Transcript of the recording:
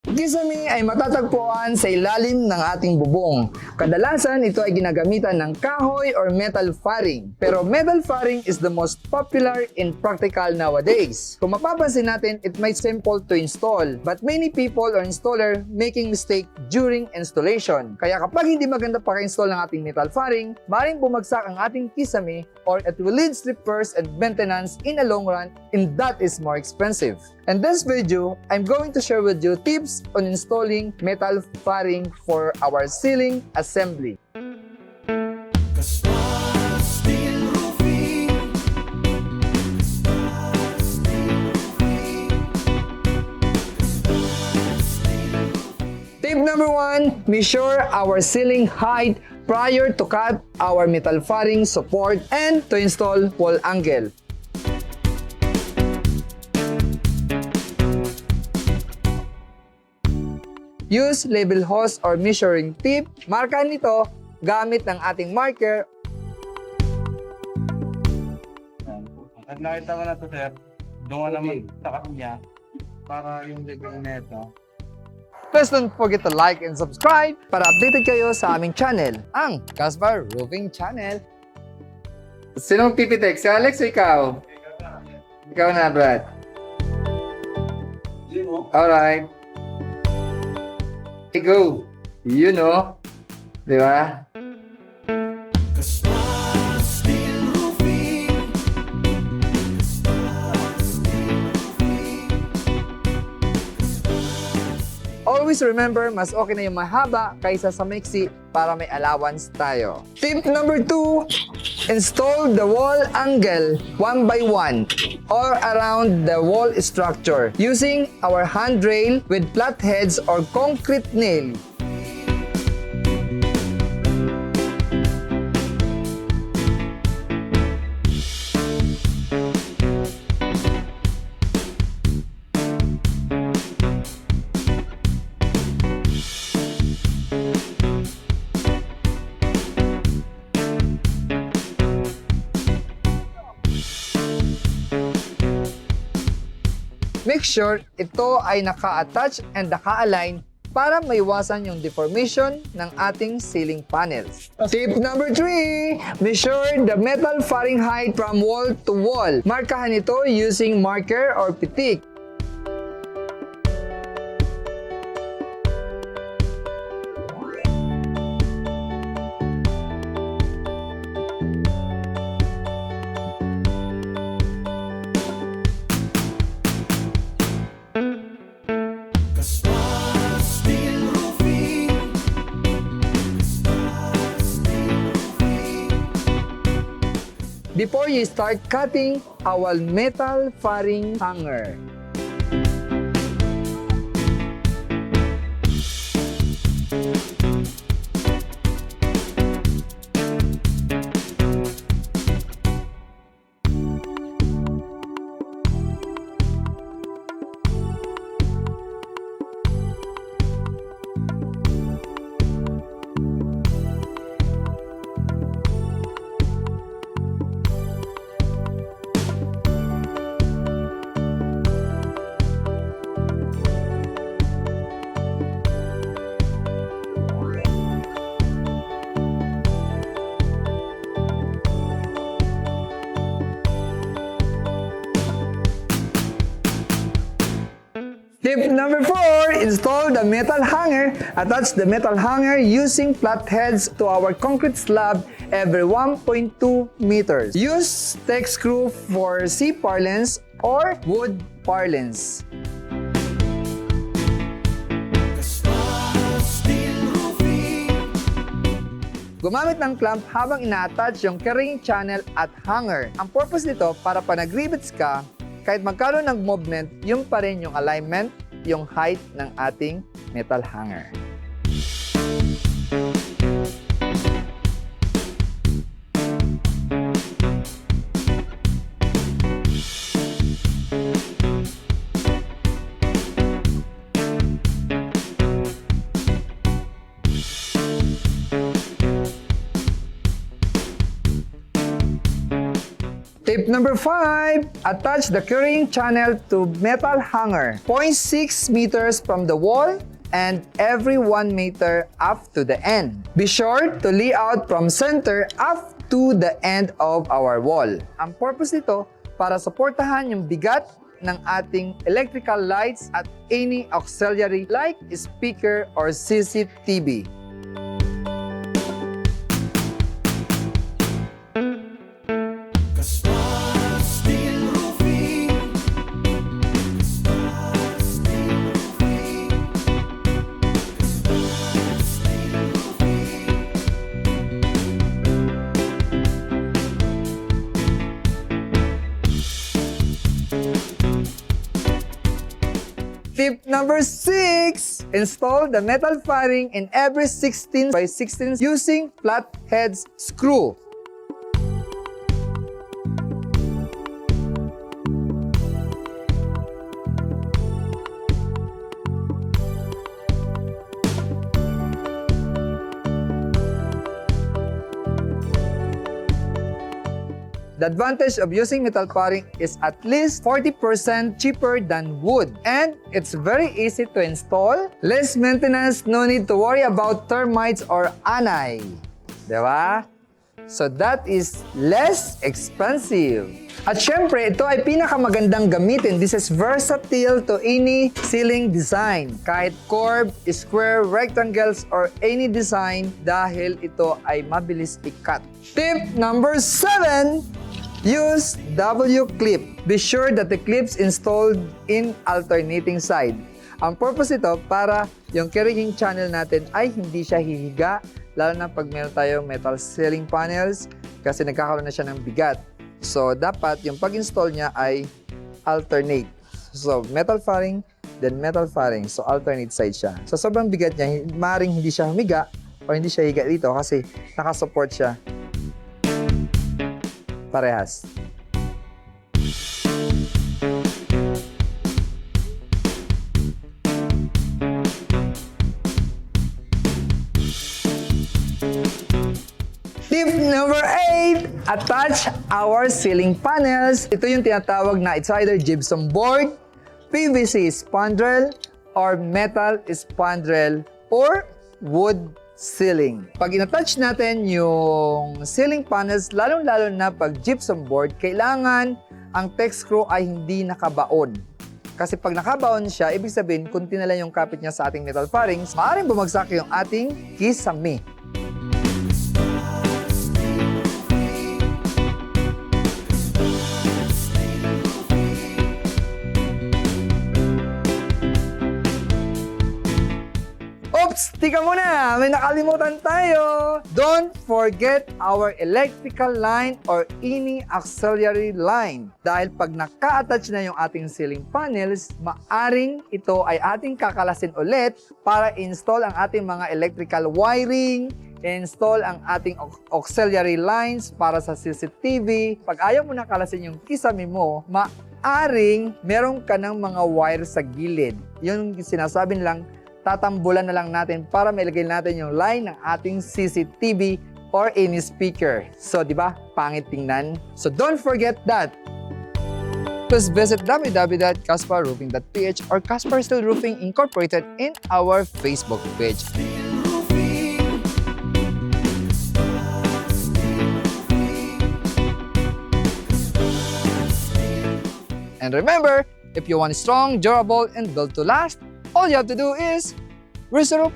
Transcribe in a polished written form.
Kisame ay matatagpuan sa ilalim ng ating bubong. Kadalasan ito ay ginagamitan ng kahoy or metal faring. Pero metal faring is the most popular and practical nowadays. Kung mapapansin natin, it might simple to install, but many people or installer making mistake during installation. Kaya kapag hindi maganda paka-install ng ating metal faring, maaaring bumagsak ang ating kisame or it will lead repairs and maintenance in a long run, and that is more expensive. In this video, I'm going to share with you tips on installing metal faring for our ceiling assembly. Casparsteel Roofing. Casparsteel Roofing. Tip number 1, measure our ceiling height prior to cut our metal faring support and to install wall angle. Use label hose or measuring tip. Markahan nito gamit ng ating marker. At nakita ko na to, sir. Doon ka naman sa kanya para yung legal neto. Please don't forget to like and subscribe para updated kayo sa aming channel, ang Caspar Roofing Channel. Sinong pipitek? Si Alex o ikaw? Ikaw na, Brad. Alright. Hey, go. You know. Di ba? Casparsteel Roofing. Casparsteel Roofing. Always remember, mas okay na yung mahaba kaysa sa maiksi para may allowance tayo. Tip number 2, install the wall angle 1 by 1 or around the wall structure using our handrail with flat heads or concrete nail. Make sure ito ay naka-attach and naka-align para maiwasan yung deformation ng ating ceiling panels. Tip number 3, measure the metal faring height from wall to wall. Markahan ito using marker or pitik. Casparsteel Roofing. Casparsteel Roofing. Before you start cutting our metal faring hanger. Tip number 4, install the metal hanger. Attach the metal hanger using flat heads to our concrete slab every 1.2 meters. Use tech screw for C-purlins or wood purlins. Casparsteel Roofing. Gumamit ng clamp habang ina-attach yung carrying channel at hanger. Ang purpose nito para pa nag-rivets ka, kahit magkaroon ng movement, yung pa rin yung alignment, yung height ng ating metal hanger. Tip number 5, attach the carrying channel to metal hanger, 0.6 meters from the wall and every 1 meter up to the end. Be sure to lay out from center up to the end of our wall. Ang purpose nito, para suportahan yung bigat ng ating electrical lights at any auxiliary like speaker or CCTV. Casparsteel Roofing. Casparsteel Roofing. Casparsteel Roofing. Tip number 6, install the metal fairing in every 16 by 16 using flatheads screw. The advantage of using metal fairing is at least 40% cheaper than wood. And it's very easy to install. Less maintenance, no need to worry about termites or anay. Diba? So that is less expensive. At syempre, ito ay pinakamagandang gamitin. This is versatile to any ceiling design. Kahit curve, square, rectangles, or any design dahil ito ay mabilis i-cut. Tip number 7, use W-clip. Be sure that the clips installed in alternating side. Ang purpose ito para yung carrying channel natin ay hindi siya hihiga, lalo na pag meron tayong metal ceiling panels kasi nagkakaroon na siya ng bigat. So, dapat yung pag-install niya ay alternate. So, metal fairing, then metal fairing. So, alternate side siya. So, sobrang bigat niya, maaaring hindi siya humiga o hindi siya higa dito kasi nakasupport siya parehas. Tip number 8, attach our ceiling panels. Ito yung tinatawag na it's either gypsum board, PVC spandrel, or metal spandrel, or wood ceiling. Pag in-attach natin yung ceiling panels, lalong-lalo na pag gypsum board, kailangan ang tech screw ay hindi nakabaon. Kasi pag nakabaon siya, ibig sabihin, kunti na lang yung kapit niya sa ating metal fairings, maaaring bumagsak yung ating kisame. Oops! Tika muna! May nakalimutan tayo! Don't forget our electrical line or any auxiliary line. Dahil pag naka-attach na yung ating ceiling panels, maaring ito ay ating kakalasin ulit para install ang ating mga electrical wiring, install ang ating auxiliary lines para sa CCTV. Pag ayaw mo nakalasin yung kisame mo, maaring meron ka ng mga wire sa gilid. Yun yung sinasabi lang, tatambulan na lang natin para mailagay natin yung line ng ating CCTV or any speaker. So, di ba? Pangit tingnan. So, don't forget that. Please visit www.casparroofing.ph or Casparsteel Roofing Incorporated in our Facebook page. And remember, if you want strong, durable, and built to last, all you have to do is reserve